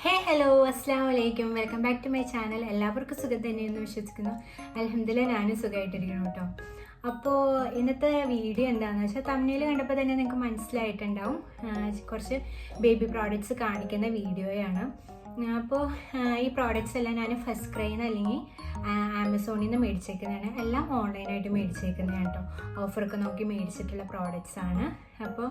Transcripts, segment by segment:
Hello അസ്സാം വലൈക്കും, welcome back to my channel. എല്ലാവർക്കും സുഖം തന്നെയെന്ന് വിശ്വസിക്കുന്നു. അൽഹംദുലില്ലാ ഞാനും സുഖമായിട്ടിരിക്കണം കേട്ടോ. അപ്പോൾ ഇന്നത്തെ വീഡിയോ എന്താണെന്ന് വെച്ചാൽ തമ്മിൽ കണ്ടപ്പോൾ തന്നെ നിങ്ങൾക്ക് മനസ്സിലായിട്ടുണ്ടാവും, കുറച്ച് ബേബി പ്രോഡക്റ്റ്സ് കാണിക്കുന്ന വീഡിയോയാണ്. അപ്പോൾ ഈ പ്രോഡക്റ്റ്സ് എല്ലാം ഞാൻ ഫസ്റ്റ് ക്രൈന്ന് അല്ലെങ്കിൽ ആമസോണിൽ നിന്ന് മേടിച്ചേക്കുന്നതാണ്. എല്ലാം ഓൺലൈനായിട്ട് മേടിച്ചേക്കുന്നതാണ് കേട്ടോ. ഓഫറൊക്കെ നോക്കി മേടിച്ചിട്ടുള്ള പ്രോഡക്റ്റ്സ് ആണ്. അപ്പോൾ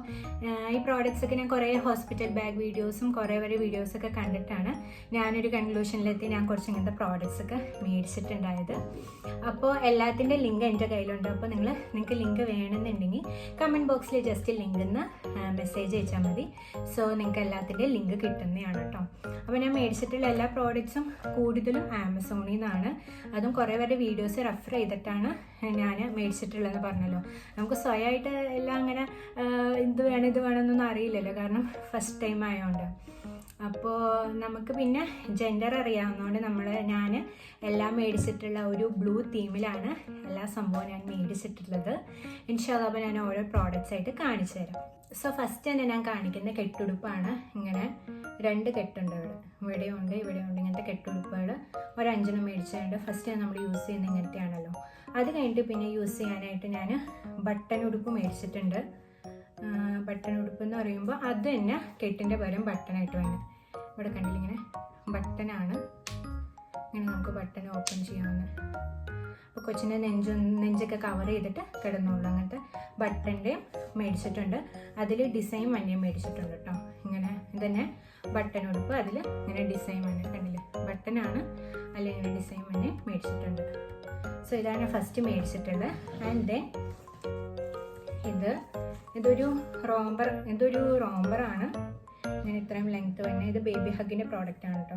ഈ പ്രോഡക്റ്റ്സൊക്കെ ഞാൻ കുറേ ഹോസ്പിറ്റൽ ബാഗ് വീഡിയോസും കുറേ വീഡിയോസൊക്കെ കണ്ടിട്ടാണ് ഞാനൊരു കൺക്ലൂഷനിലെത്തി ഞാൻ കുറച്ച് ഇങ്ങനത്തെ പ്രോഡക്റ്റ്സൊക്കെ മേടിച്ചിട്ടുണ്ടായത്. അപ്പോൾ എല്ലാത്തിൻ്റെ ലിങ്ക് എൻ്റെ കയ്യിലുണ്ട്. അപ്പോൾ നിങ്ങൾക്ക് ലിങ്ക് വേണമെന്നുണ്ടെങ്കിൽ കമൻറ്റ് ബോക്സിൽ ജസ്റ്റ് ലിങ്ക് എന്ന് മെസ്സേജ് അയച്ചാൽ മതി. സോ നിങ്ങൾക്ക് എല്ലാത്തിൻ്റെ ലിങ്ക് കിട്ടുന്നതാണ് കേട്ടോ. അപ്പോൾ ഞാൻ മേടിച്ചിട്ടുള്ള എല്ലാ പ്രോഡക്റ്റ്സും കൂടുതലും ആമസോണിൽ നിന്നാണ്. അതും കുറേ വീഡിയോസ് റെഫർ ചെയ്തിട്ടാണ് ഞാൻ മേടിച്ചിട്ടുള്ളതെന്ന് പറഞ്ഞല്ലോ. നമുക്ക് സ്വയമായിട്ട് എല്ലാം അങ്ങനെ ഇത് വേണമെന്നൊന്നും അറിയില്ലല്ലോ, കാരണം ഫസ്റ്റ് ടൈം ആയതുകൊണ്ട്. അപ്പോൾ നമുക്ക് പിന്നെ ജെൻഡർ അറിയാവുന്നതുകൊണ്ട് ഞാൻ എല്ലാം മേടിച്ചിട്ടുള്ള ഒരു ബ്ലൂ തീമിലാണ് എല്ലാ സംഭവവും ഞാൻ മേടിച്ചിട്ടുള്ളത്. ഇൻഷാ അല്ലാഹ് അപ്പോൾ ഞാൻ ഓരോ പ്രോഡക്റ്റ്സ് ആയിട്ട് കാണിച്ചു തരാം. സോ ഫസ്റ്റ് തന്നെ ഞാൻ കാണിക്കുന്ന കെട്ടുടുപ്പാണ്. ഇങ്ങനെ 2 കെട്ടുണ്ട്, ഇവിടെയുണ്ട് ഇങ്ങനത്തെ കെട്ടുടുപ്പുകൾ ഒരു 5 മേടിച്ചിട്ടുണ്ട്. ഫസ്റ്റ് നമ്മൾ യൂസ് ചെയ്യുന്ന ഇങ്ങനത്തെയാണല്ലോ. അത് കഴിഞ്ഞിട്ട് പിന്നെ യൂസ് ചെയ്യാനായിട്ട് ഞാൻ ബട്ടൺ ഉടുപ്പ് മേടിച്ചിട്ടുണ്ട്. ബട്ടൺ ഉടുപ്പ് എന്ന് പറയുമ്പോൾ അത് തന്നെ കെട്ടിൻ്റെ പകരം ബട്ടണായിട്ട് വേണം. ഇവിടെ കണ്ടില്ല, ഇങ്ങനെ ബട്ടനാണ്. ഇങ്ങനെ നമുക്ക് ബട്ടൺ ഓപ്പൺ ചെയ്യാവുന്ന. അപ്പോൾ കൊച്ചിൻ്റെ നെഞ്ചൊക്കെ കവർ ചെയ്തിട്ട് കിടന്നുള്ളൂ. അങ്ങനത്തെ ബട്ടൻ്റെ മേടിച്ചിട്ടുണ്ട്. അതിൽ ഡിസൈൻ മഞ്ഞയും മേടിച്ചിട്ടുണ്ട് കേട്ടോ. ഇങ്ങനെ ഇതന്നെ ബട്ടൺ ഉടുപ്പ്, അതിൽ ഇങ്ങനെ ഡിസൈൻ മഞ്ഞ കണ്ടില്ലേ, ബട്ടനാണ് അല്ലെങ്കിൽ ഇങ്ങനെ ഡിസൈൻ മഞ്ഞയും മേടിച്ചിട്ടുണ്ട്. സോ ഇതാണ് ഫസ്റ്റ് മേടിച്ചിട്ടുള്ളത്. ആൻഡ് ദെൻ ഇതൊരു റോംബറാണ്. ഇങ്ങനെ ഇത്രയും ലെങ്ത്ത് തന്നെ. ഇത് ബേബി ഹഗിൻ്റെ പ്രോഡക്റ്റാണ് കേട്ടോ.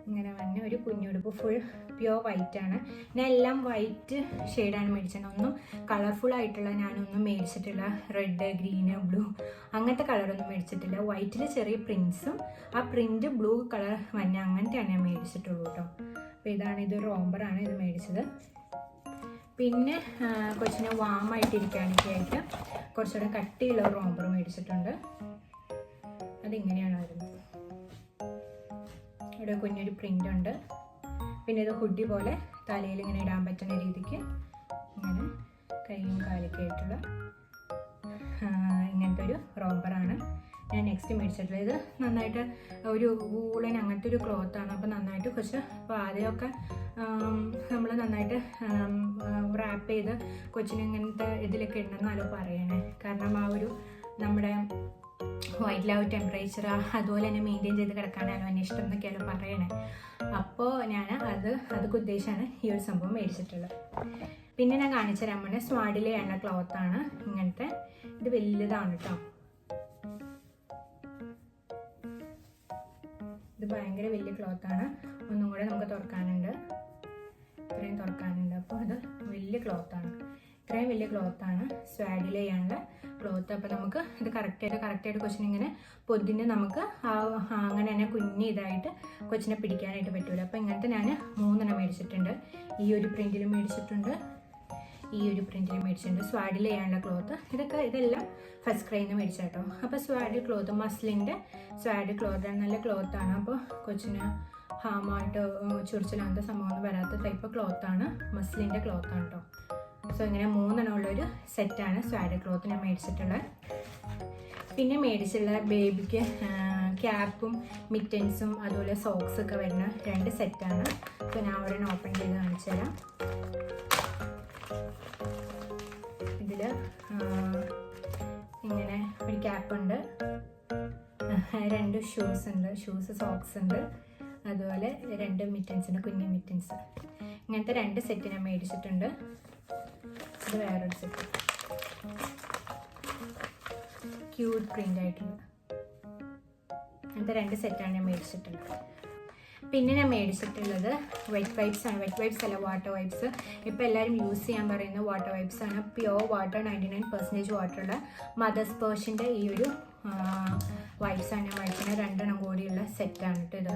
ഇങ്ങനെ വന്നെ ഒരു കുഞ്ഞുടുപ്പ്, ഫുൾ പ്യുവർ വൈറ്റ് ആണ്. ഞാൻ എല്ലാം വൈറ്റ് ഷെയ്ഡാണ് മേടിച്ചത്. ഒന്നും കളർഫുൾ ആയിട്ടുള്ള ഞാനൊന്നും മേടിച്ചിട്ടില്ല. റെഡ്, ഗ്രീന്, ബ്ലൂ അങ്ങനത്തെ കളറൊന്നും മേടിച്ചിട്ടില്ല. വൈറ്റിൽ ചെറിയ പ്രിൻസും ആ പ്രിൻറ്റ് ബ്ലൂ കളർ വന്നെ അങ്ങനത്തെയാണ് ഞാൻ മേടിച്ചിട്ടുള്ളൂ കേട്ടോ. അപ്പോൾ ഇത് റോംബറാണ് ഇത് മേടിച്ചത്. പിന്നെ കൊച്ചിനെ വാമായിട്ടിരിക്കാനൊക്കെ ആയിട്ട് കുറച്ചുകൂടെ കട്ടിയുള്ള റോംബർ മേടിച്ചിട്ടുണ്ട്. അതിങ്ങനെയാണ് വരുന്നത്. ഇവിടെ കുഞ്ഞൊരു പ്രിൻ്റ് ഉണ്ട്. പിന്നെ ഇത് ഹുഡി പോലെ തലയിൽ ഇങ്ങനെ ഇടാൻ പറ്റുന്ന രീതിക്ക് ഇങ്ങനെ കൈയും കാലൊക്കെ ആയിട്ടുള്ള ഇങ്ങനത്തെ ഒരു റോംബറാണ് ഞാൻ നെക്സ്റ്റ് മേടിച്ചിട്ടുള്ളത്. ഇത് നന്നായിട്ട് ഒരു വൂളൻ അങ്ങനത്തെ ഒരു ക്ലോത്താണ്. അപ്പോൾ നന്നായിട്ട് കുറച്ച് അപ്പോൾ ആദ്യമൊക്കെ നമ്മൾ നന്നായിട്ട് റാപ്പ് ചെയ്ത് കൊച്ചിന് ഇങ്ങനത്തെ ഇതിലൊക്കെ ഇടണമെന്നാലോ പറയണേ. കാരണം ആ ഒരു നമ്മുടെ വൈറ്റ് ലവ് ടെമ്പറേച്ചർ അതുപോലെ തന്നെ മെയിൻറ്റെയിൻ ചെയ്ത് കിടക്കാനാലോ എന്നെ ഇഷ്ടം എന്നൊക്കെയാലോ പറയണേ. അപ്പോൾ ഞാൻ അതൊക്കെ ഉദ്ദേശിച്ചാണ് ഈ ഒരു സംഭവം മേടിച്ചിട്ടുള്ളത്. പിന്നെ ഞാൻ കാണിച്ചു തരാൻ വേണ്ടി സ്വാഡിലെ എണ്ണ ക്ലോത്താണ് ഇങ്ങനത്തെ. ഇത് വലുതാണ് കേട്ടോ. ഇത് ഭയങ്കര വലിയ ക്ലോത്താണ്. ഒന്നും കൂടെ നമുക്ക് തുറക്കാനുണ്ട്, ഇത്രയും തുറക്കാനുണ്ട്. അപ്പോൾ ഇത് വലിയ ക്ലോത്താണ്. ഇത്രയും വലിയ ക്ലോത്താണ് സ്വാഡിൽ ചെയ്യാനുള്ള ക്ലോത്ത്. അപ്പോൾ നമുക്ക് ഇത് കറക്റ്റായിട്ട് കൊച്ചിനിങ്ങനെ പൊതിന് നമുക്ക് അങ്ങനെ തന്നെ ഇതായിട്ട് കൊച്ചിനെ പിടിക്കാനായിട്ട് പറ്റൂല. അപ്പോൾ ഇങ്ങനത്തെ ഞാൻ 3 മേടിച്ചിട്ടുണ്ട്. ഈ ഒരു പ്രിൻറ്റിൽ മേടിച്ചിട്ടുണ്ട്, ഈ ഒരു പ്രിൻറ്റിൽ മേടിച്ചിട്ടുണ്ട്. സ്വാഡിൽ ചെയ്യാനുള്ള ക്ലോത്ത് ഇതെല്ലാം ഫസ്റ്റ് ക്രൈന്ന് മേടിച്ച കേട്ടോ. അപ്പോൾ സ്വാഡ് ക്ലോത്ത്, മസ്ലിൻ്റെ സ്വാഡ് ക്ലോത്താണ്, നല്ല ക്ലോത്താണ്. അപ്പോൾ കൊച്ചിന് ഹാമായിട്ട് ചുറിച്ചിലാത്ത സംഭവം വരാത്ത ടൈപ്പ് ക്ലോത്താണ്, മസ്ലിൻ്റെ ക്ലോത്താണ് കേട്ടോ. സോ ഇങ്ങനെ 3 ഉള്ളൊരു സെറ്റാണ് സ്വാഡ് ക്ലോത്ത് ഞാൻ മേടിച്ചിട്ടുള്ളത്. പിന്നെ മേടിച്ചുള്ള ബേബിക്ക് ക്യാപ്പും മിറ്റൻസും അതുപോലെ സോക്സൊക്കെ വരുന്ന 2 സെറ്റാണ്. സോ ഞാൻ ഒരെണ്ണം ഓപ്പൺ ചെയ്ത് കാണിച്ചു തരാം. ഇതിൽ ഇങ്ങനെ ഒരു ക്യാപ്പുണ്ട്, 2 ഷൂസ് ഉണ്ട്, സോക്സ് ഉണ്ട്, അതുപോലെ 2 മിറ്റൻസ് ഉണ്ട്, കുഞ്ഞു മിറ്റൻസ്. ഇങ്ങനത്തെ 2 സെറ്റ് ഞാൻ മേടിച്ചിട്ടുണ്ട്. ഇത് വേറൊരു സെറ്റ് ക്യൂട്ട് പ്രിൻ്റ് ആയിട്ടുണ്ട്. അങ്ങനത്തെ 2 സെറ്റാണ് ഞാൻ മേടിച്ചിട്ടുള്ളത്. പിന്നെ ഞാൻ മേടിച്ചിട്ടുള്ളത് വെറ്റ് വൈപ്സ് ആണ്. വെറ്റ് വൈപ്സ് അല്ല, വാട്ടർ വൈപ്സ്. ഇപ്പോൾ എല്ലാവരും യൂസ് ചെയ്യാൻ പറയുന്ന വാട്ടർ വൈപ്സ് ആണ്. പ്യുവർ വാട്ടർ, 99% വാട്ടറുള്ള മദേഴ്സ് പേർഷ്യൻ്റെ ഈ ഒരു വൈപ്സാണ് ഞാൻ മേടിക്കുന്നത്. 2 കൂടിയുള്ള സെറ്റാണ് കേട്ടോ ഇത്.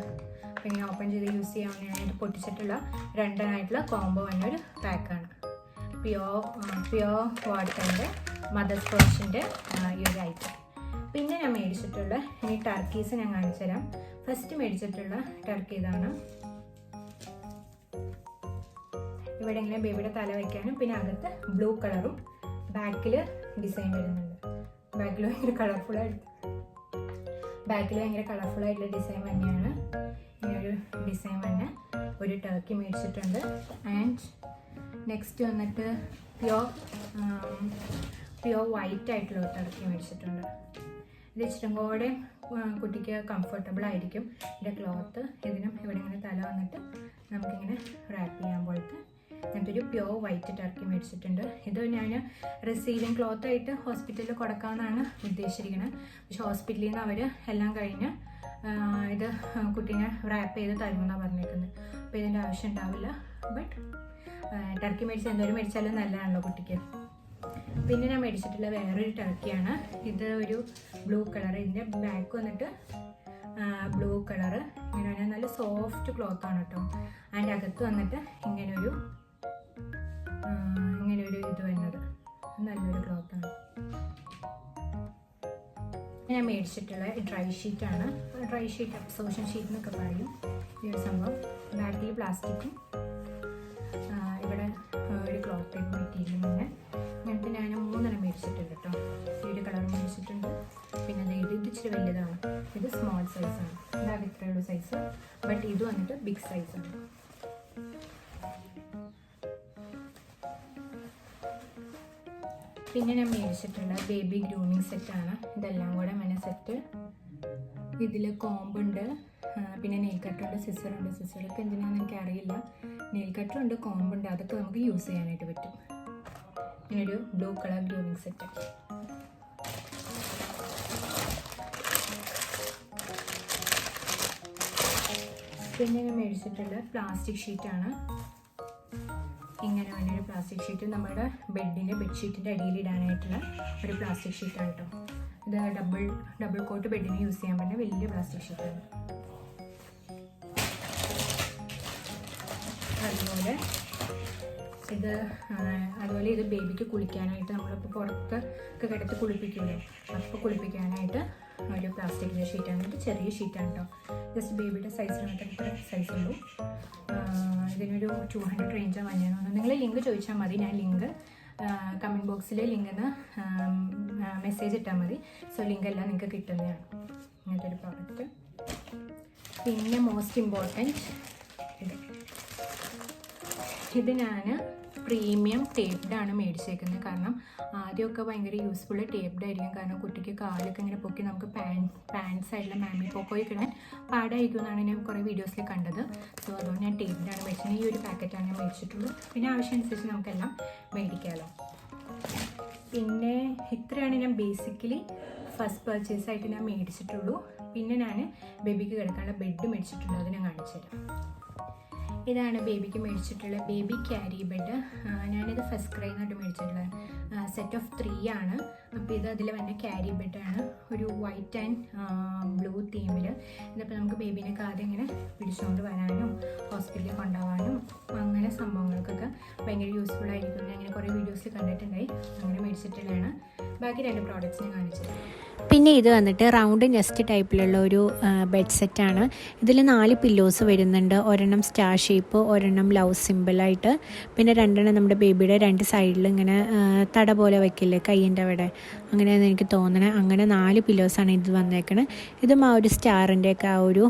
അപ്പോൾ ഇങ്ങനെ ഓപ്പൺ ചെയ്ത് യൂസ് ചെയ്യാനായിട്ട് പൊട്ടിച്ചിട്ടുള്ള 2 കോംബോ വന്നൊരു പാക്കാണ്. പ്യുവർ വാട്ടറിൻ്റെ മദേഴ്സ് പേർഷ്യൻ്റെ ഈ ഒരു ഐറ്റം. പിന്നെ ഞാൻ മേടിച്ചിട്ടുള്ള ഈ ടർക്കീസ് ഞാൻ കാണിച്ചു തരാം. ഫസ്റ്റ് മേടിച്ചിട്ടുള്ള ടർക്കി ഇതാണ്. ഇവിടെ ഇങ്ങനെ ബേബിയുടെ തല വയ്ക്കാനും പിന്നെ അകത്ത് ബ്ലൂ കളറും ബാക്കിൽ ഡിസൈൻ വരുന്നുണ്ട്. ബാക്കിൽ ഭയങ്കര കളർഫുള്ളായിട്ടുള്ള ഡിസൈൻ തന്നെയാണ്. ഇങ്ങനൊരു ഡിസൈൻ തന്നെ ഒരു ടർക്കി മേടിച്ചിട്ടുണ്ട്. ആൻഡ് നെക്സ്റ്റ് വന്നിട്ട് പ്യോർ വൈറ്റ് ആയിട്ടുള്ള ഒരു ടർക്കി മേടിച്ചിട്ടുണ്ട്. ഇത് ഇച്ചിരി കൂടെ കുട്ടിക്ക് കംഫർട്ടബിൾ ആയിരിക്കും. ഇതിൻ്റെ ക്ലോത്ത് ഇതിനും ഇവിടെ ഇങ്ങനെ തല വന്നിട്ട് നമുക്കിങ്ങനെ റാപ്പ് ചെയ്യാൻ പോലത്തെ എന്നിട്ടൊരു പ്യോർ വൈറ്റ് ടർക്കി മേടിച്ചിട്ടുണ്ട്. ഇത് ഞാൻ റിസീവിങ് ക്ലോത്തായിട്ട് ഹോസ്പിറ്റലിൽ കൊടുക്കാമെന്നാണ് ഉദ്ദേശിച്ചിരിക്കുന്നത്. പക്ഷെ ഹോസ്പിറ്റലിൽ നിന്ന് അവർ എല്ലാം കഴിഞ്ഞ് ഇത് കുട്ടീനെ റാപ്പ് ചെയ്ത് തരുമെന്നാണ് പറഞ്ഞേക്കുന്നത്. അപ്പോൾ ഇതിൻ്റെ ആവശ്യം ഉണ്ടാവില്ല. ബട്ട് ടർക്കി മേടിച്ചാൽ എന്തോരം മേടിച്ചാലും നല്ലതാണല്ലോ കുട്ടിക്ക്. പിന്നെ ഞാൻ മേടിച്ചിട്ടുള്ള വേറൊരു ടർക്കിയാണ്. ഇത് ഒരു ബ്ലൂ കളർ. ഇതിൻ്റെ ബാക്ക് വന്നിട്ട് ബ്ലൂ കളറ് ഇങ്ങനെ നല്ല സോഫ്റ്റ് ക്ലോത്താണ് കേട്ടോ. അതിൻ്റെ അകത്ത് വന്നിട്ട് ഇങ്ങനൊരു ഇത് വരുന്നത് നല്ലൊരു ക്ലോത്താണ്. ഞാൻ മേടിച്ചിട്ടുള്ള ഡ്രൈ ഷീറ്റാണ്. ഡ്രൈ ഷീറ്റ് അബ്സോർഷൻ ഷീറ്റ് എന്നൊക്കെ പറയും ഈ ഒരു സംഭവം. ബാക്കിൽ പ്ലാസ്റ്റിക്കും ഇവിടെ ഒരു ക്ലോത്ത് ടൈപ്പ് മെറ്റീരിയലും പിന്നെ ഇങ്ങനത്തെ ഞാൻ 3 മേടിച്ചിട്ടുണ്ട് കേട്ടോ. ഈ ഒരു കളർ മേടിച്ചിട്ടുണ്ട്. പിന്നെ ഇത് ഇച്ചിരി വലുതാണ്. ഇത് സ്മോൾ സൈസാണ്. ഇതാകെ ഇത്രയുള്ള സൈസ്. ബട്ട് ഇത് വന്നിട്ട് ബിഗ് സൈസാണ്. പിന്നെ ഞാൻ മേടിച്ചിട്ടുള്ള ബേബി ഗ്രൂമിങ് സെറ്റാണ്. ഇതെല്ലാം കൂടെ സെറ്റ്. ഇതിൽ കോമ്പുണ്ട്, പിന്നെ നെയിൽ കട്ടറുണ്ട്, സിസറുണ്ട്. സിസറൊക്കെ എന്തിനാണെന്ന് എനിക്കറിയില്ല. നെയിൽ കട്ടറുണ്ട്, കോമ്പുണ്ട്. അതൊക്കെ നമുക്ക് യൂസ് ചെയ്യാനായിട്ട് പറ്റും. ഇങ്ങനൊരു ബ്ലൂ കളർ ഗ്രൂമിങ് സെറ്റ്. പിന്നെ ഞാൻ മേടിച്ചിട്ടുള്ള പ്ലാസ്റ്റിക് ഷീറ്റാണ്. ഇങ്ങനെ ഒരു പ്ലാസ്റ്റിക് ഷീറ്റ് നമ്മുടെ ബെഡ്ഷീറ്റിൻ്റെ അടിയിലിടാനായിട്ടുള്ള ഒരു പ്ലാസ്റ്റിക് ഷീറ്റാണ് കേട്ടോ. ഇത് ഡബിൾ കോട്ട് ബെഡിന് യൂസ് ചെയ്യാൻ പറ്റുന്ന വലിയ പ്ലാസ്റ്റിക് ഷീറ്റാണ്. അതുപോലെ ഇത് ബേബിക്ക് കുളിക്കാനായിട്ട് നമ്മളിപ്പോൾ പുറത്തൊക്കെ കിടത്ത് കുളിപ്പിക്കുമല്ലോ, അപ്പോൾ കുളിപ്പിക്കാനായിട്ട് ഒരു പ്ലാസ്റ്റിക്കിൻ്റെ ഷീറ്റാണ്. ഇത് ചെറിയ ഷീറ്റാണ് കേട്ടോ. ജസ്റ്റ് ബേബിയുടെ സൈസിനകത്ത് ഇത്ര സൈസുള്ളൂ. ഇതിനൊരു 200 റേഞ്ചാണ് വന്നതെന്ന്. നിങ്ങൾ ലിങ്ക് ചോദിച്ചാൽ മതി. ഞാൻ ലിങ്ക് കമൻറ്റ് ബോക്സിൽ ലിങ്കിന്ന് മെസ്സേജ് ഇട്ടാൽ മതി. സോ ലിങ്ക് എല്ലാം നിങ്ങൾക്ക് കിട്ടുന്നതാണ്. ഇങ്ങനത്തെ ഒരു പ്രോഡക്റ്റ്. പിന്നെ മോസ്റ്റ് ഇമ്പോർട്ടൻറ്റ് ഇത് ഞാൻ പ്രീമിയം ടേപ്ഡാണ് മേടിച്ചേക്കുന്നത്. കാരണം ആദ്യമൊക്കെ ഭയങ്കര യൂസ്ഫുൾ ടേപ്ഡ് ആയിരിക്കും. കാരണം കുട്ടിക്ക് കാലൊക്കെ ഇങ്ങനെ പൊക്കി നമുക്ക് പാൻസ് ആയിട്ടുള്ള മാമി പോക്കോയൊക്കെ ഇടാൻ പാടായിരിക്കും എന്നാണ് ഞാൻ കുറേ വീഡിയോസിൽ കണ്ടത്. സോ അതുകൊണ്ട് ഞാൻ ടേപ്ഡാണ് മേടിച്ചത്. ഈ ഒരു പാക്കറ്റാണ് ഞാൻ മേടിച്ചിട്ടുള്ളൂ. പിന്നെ ആവശ്യമനുസരിച്ച് നമുക്കെല്ലാം മേടിക്കാമല്ലോ. പിന്നെ ഇത്രയാണ് ഞാൻ ബേസിക്കലി ഫസ്റ്റ് പർച്ചേസായിട്ട് ഞാൻ മേടിച്ചിട്ടുള്ളൂ. പിന്നെ ഞാൻ ബേബിക്ക് കിടക്കാനുള്ള ബെഡ് മേടിച്ചിട്ടുണ്ട്. അത് ഞാൻ കാണിച്ചു തരാം. ഇതാണ് ബേബിക്ക് മേടിച്ചിട്ടുള്ള ബേബി ക്യാരി ബെഡ്. ഞാനിത് ഫസ്റ്റ് ക്രൈ എന്നിട്ട് മേടിച്ചിട്ടുള്ള സെറ്റ് ഓഫ് 3 ആണ്. അപ്പോൾ ഇത് അതിൽ വന്ന ക്യാരി ബെഡാണ്. ഒരു വൈറ്റ് ആൻഡ് ബ്ലൂ തീമിൽ. ഇതിപ്പോൾ നമുക്ക് ബേബീനൊക്കെ ആദ്യം ഇങ്ങനെ പിടിച്ചുകൊണ്ട് വരാനും ഹോസ്പിറ്റലിൽ കൊണ്ടുപോകാനും അങ്ങനെ സംഭവങ്ങൾക്കൊക്കെ ഭയങ്കര യൂസ്ഫുൾ ആയിരിക്കും. ഞാൻ അങ്ങനെ കുറേ വീഡിയോസിൽ കണ്ടിട്ടുണ്ടായി. അങ്ങനെ മേടിച്ചിട്ടുള്ളതാണ്. ബാക്കി 2 പ്രോഡക്റ്റ്സ് ഞാൻ കാണിച്ചത്. പിന്നെ ഇത് വന്നിട്ട് റൗണ്ട് നെസ്റ്റ് ടൈപ്പിലുള്ള ഒരു ബെഡ് സെറ്റാണ്. ഇതിൽ 4 പില്ലോസ് വരുന്നുണ്ട്. ഒരെണ്ണം സ്റ്റാർ ഷേപ്പ്, ഒരെണ്ണം ലവ് സിമ്പിളായിട്ട്, പിന്നെ 2 നമ്മുടെ ബേബിയുടെ 2 സൈഡിൽ ഇങ്ങനെ തട പോലെ വയ്ക്കില്ലേ കയ്യിൻ്റെ അവിടെ, അങ്ങനെയാണ് എനിക്ക് തോന്നണേ. അങ്ങനെ 4 പില്ലോസാണ് ഇത് വന്നേക്കണത്. ഇതും ആ ഒരു സ്റ്റാറിൻ്റെയൊക്കെ ആ ഒരു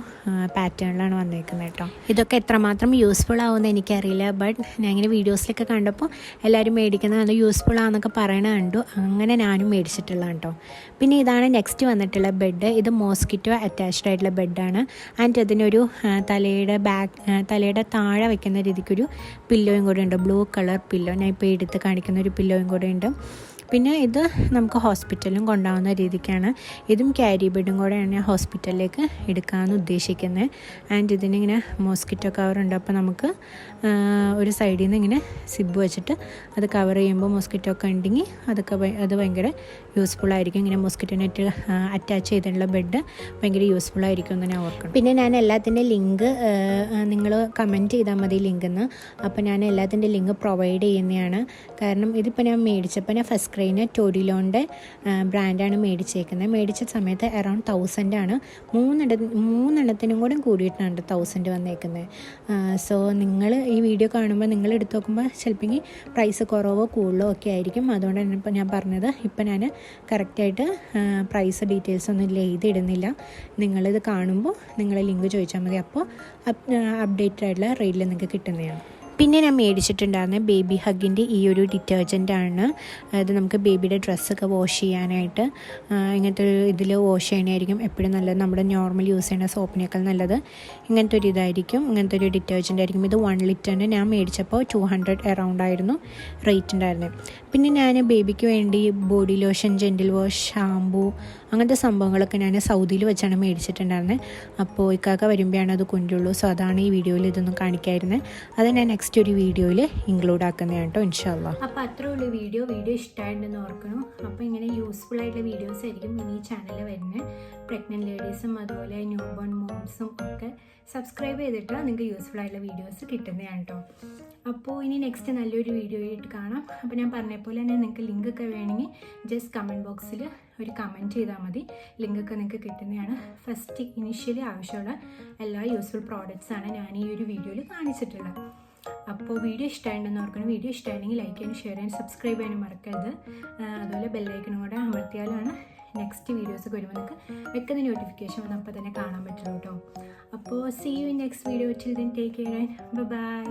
പാറ്റേണിലാണ് വന്നേക്കുന്നത് കേട്ടോ. ഇതൊക്കെ എത്രമാത്രം യൂസ്ഫുൾ ആവുമെന്ന് എനിക്കറിയില്ല. ബട്ട് ഞാൻ ഇങ്ങനെ വീഡിയോസിലൊക്കെ കണ്ടപ്പോൾ എല്ലാവരും മേടിക്കുന്നത് യൂസ്ഫുൾ ആണെന്നൊക്കെ പറയണ കണ്ടു. അങ്ങനെ ഞാനും മേടിച്ചിട്ടുള്ളതാണ് കേട്ടോ. പിന്നെ ഇതാണ് നെക്സ്റ്റ് വന്നിട്ടുള്ള ബെഡ്. ഇത് മോസ്കിറ്റോ അറ്റാച്ച്ഡ് ആയിട്ടുള്ള ബെഡാണ്. ആൻഡ് അതിനൊരു തലയുടെ താഴെ വയ്ക്കുന്ന രീതിക്കൊരു പില്ലോയും കൂടെ ഉണ്ട്. Blue colour pillow. ഞാൻ ഇപ്പോൾ എടുത്ത് കാണിക്കുന്ന ഒരു പില്ലോയും കൂടെ ഉണ്ട്. പിന്നെ ഇത് നമുക്ക് ഹോസ്പിറ്റലിലും കൊണ്ടുപോകുന്ന രീതിക്കാണ്. ഇതും ക്യാരി ബെഡും കൂടെയാണ് ഞാൻ ഹോസ്പിറ്റലിലേക്ക് എടുക്കാമെന്ന് ഉദ്ദേശിക്കുന്നത്. ആൻഡ് ഇതിനിങ്ങനെ മോസ്കിറ്റോ കവറുണ്ട്. അപ്പോൾ നമുക്ക് ഒരു സൈഡിൽ നിന്ന് ഇങ്ങനെ സിബ് വെച്ചിട്ട് അത് കവർ ചെയ്യുമ്പോൾ മോസ്കിറ്റോ ഒക്കെ ഉണ്ടെങ്കിൽ അത് ഭയങ്കര യൂസ്ഫുൾ ആയിരിക്കും. ഇങ്ങനെ മോസ്കിറ്റോ നെറ്റ് അറ്റാച്ച് ചെയ്തിട്ടുള്ള ബെഡ് ഭയങ്കര യൂസ്ഫുൾ ആയിരിക്കും എന്ന് ഞാൻ ഓർക്കണം. പിന്നെ ഞാൻ എല്ലാത്തിൻ്റെ ലിങ്ക് നിങ്ങൾ കമൻറ്റ് ചെയ്താൽ മതി ലിങ്കെന്ന്. അപ്പോൾ ഞാൻ എല്ലാത്തിൻ്റെ ലിങ്ക് പ്രൊവൈഡ് ചെയ്യുന്നതാണ്. കാരണം ഇതിപ്പോൾ ഞാൻ മേടിച്ചപ്പോൾ ഞാൻ ഫസ്റ്റ് ട്രെയിന് ടൊറിലോൻ്റെ ബ്രാൻഡാണ് മേടിച്ചേക്കുന്നത്. മേടിച്ച സമയത്ത് അറൗണ്ട് 1000 ആണ്. മൂന്നെണ്ണത്തിനും കൂടെ കൂടിയിട്ടാണ് 1000 വന്നേക്കുന്നത്. സോ നിങ്ങൾ ഈ വീഡിയോ കാണുമ്പോൾ നിങ്ങൾ എടുത്ത് നോക്കുമ്പോൾ ചിലപ്പോൾ പ്രൈസ് കുറവോ കൂടുതലോ ഒക്കെ ആയിരിക്കും. അതുകൊണ്ടാണ് ഇപ്പോൾ ഞാൻ പറഞ്ഞത്. ഇപ്പം ഞാൻ കറക്റ്റായിട്ട് പ്രൈസ് ഡീറ്റെയിൽസ് ഒന്നും എഴുതിയിടുന്നില്ല. നിങ്ങളിത് കാണുമ്പോൾ നിങ്ങൾ ലിങ്ക് ചോദിച്ചാൽ മതി. അപ്പോൾ അപ്ഡേറ്റഡ് ആയിട്ടുള്ള റേറ്റിൽ നിങ്ങൾക്ക് കിട്ടുന്നതാണ്. പിന്നെ ഞാൻ മേടിച്ചിട്ടുണ്ടായിരുന്ന ബേബി ഹഗ്ഗിൻ്റെ ഈ ഒരു ഡിറ്റർജൻറ്റാണ്. അത് നമുക്ക് ബേബിയുടെ ഡ്രസ്സൊക്കെ വാഷ് ചെയ്യാനായിട്ട് ഇങ്ങനത്തെ ഒരു ഇതിൽ വാഷ് ചെയ്യണമായിരിക്കും എപ്പോഴും നല്ലത്. നമ്മുടെ നോർമൽ യൂസ് ചെയ്യുന്ന സോപ്പിനേക്കാൾ നല്ലത് ഇങ്ങനത്തെ ഒരു ഇതായിരിക്കും. ഇങ്ങനത്തെ ഒരു ഡിറ്റർജൻ്റ് ആയിരിക്കും. ഇത് 1 ലിറ്ററിന് ഞാൻ മേടിച്ചപ്പോൾ 200 അറൗണ്ട് ആയിരുന്നു റേറ്റ് ഉണ്ടായിരുന്നത്. പിന്നെ ഞാൻ ബേബിക്ക് വേണ്ടി body lotion, gentle wash, shampoo അങ്ങനത്തെ സംഭവങ്ങളൊക്കെ ഞാൻ സൗദിയിൽ വെച്ചാണ് മേടിച്ചിട്ടുണ്ടായിരുന്നത്. അപ്പോൾ ഇക്കാക്ക വരുമ്പോഴാണ് അത് കൊണ്ടുള്ളൂ. സോ അതാണ് ഈ വീഡിയോയിൽ ഇതൊന്നും കാണിക്കായിരുന്നത്. അത് ഞാൻ നെക്സ്റ്റ് ഒരു വീഡിയോയിൽ ഇൻക്ലൂഡ് ആക്കുന്നതാണ് കേട്ടോ, ഇൻഷാ അല്ലാ. അപ്പോൾ അത്രേ ഉള്ളൂ വീഡിയോ ഇഷ്ടമായിട്ടുണ്ടെന്ന് ഓർക്കണം. അപ്പോൾ ഇങ്ങനെ യൂസ്ഫുൾ ആയിട്ടുള്ള വീഡിയോസ് ആയിരിക്കും ഇനി ഈ ചാനലിൽ വരുന്നത്. പ്രഗ്നൻറ്റ് ലേഡീസും അതുപോലെ ന്യൂ ബോൺ മോംസും ഒക്കെ സബ്സ്ക്രൈബ് ചെയ്തിട്ട് നിങ്ങൾക്ക് യൂസ്ഫുൾ ആയിട്ടുള്ള വീഡിയോസ് കിട്ടുന്നതാണ് കേട്ടോ. അപ്പോൾ ഇനി നെക്സ്റ്റ് നല്ലൊരു വീഡിയോ ആയിട്ട് കാണാം. അപ്പോൾ ഞാൻ പറഞ്ഞ പോലെ തന്നെ നിങ്ങൾക്ക് ലിങ്കൊക്കെ വേണമെങ്കിൽ ജസ്റ്റ് കമൻറ്റ് ബോക്സിൽ ഒരു കമൻറ്റ് ചെയ്താൽ മതി. ലിങ്കൊക്കെ നിങ്ങൾക്ക് കിട്ടുന്നതാണ്. ഫസ്റ്റ് ഇനിഷ്യലി ആവശ്യമുള്ള എല്ലാ യൂസ്ഫുൾ പ്രോഡക്റ്റ്സാണ് ഞാൻ ഈ ഒരു വീഡിയോയിൽ കാണിച്ചിട്ടുള്ളത്. അപ്പോൾ വീഡിയോ ഇഷ്ടമായിട്ടുണ്ടെന്ന് ഓർക്കണം. വീഡിയോ ഇഷ്ടമായിരുന്നെങ്കിൽ ലൈക്ക് ചെയ്യാനും ഷെയർ ചെയ്യാനും സബ്സ്ക്രൈബ് ചെയ്യാനും മറക്കരുത്. അതുപോലെ ബെല്ലൈക്കനും കൂടെ അമർത്തിയാലാണ് നെക്സ്റ്റ് വീഡിയോസ് വരുമ്പോൾ നിങ്ങൾക്ക് വെക്കുന്ന നോട്ടിഫിക്കേഷൻ വന്ന് അപ്പോൾ തന്നെ കാണാൻ പറ്റുള്ളൂ കേട്ടോ. അപ്പോൾ see you in next video. Till then take care and by.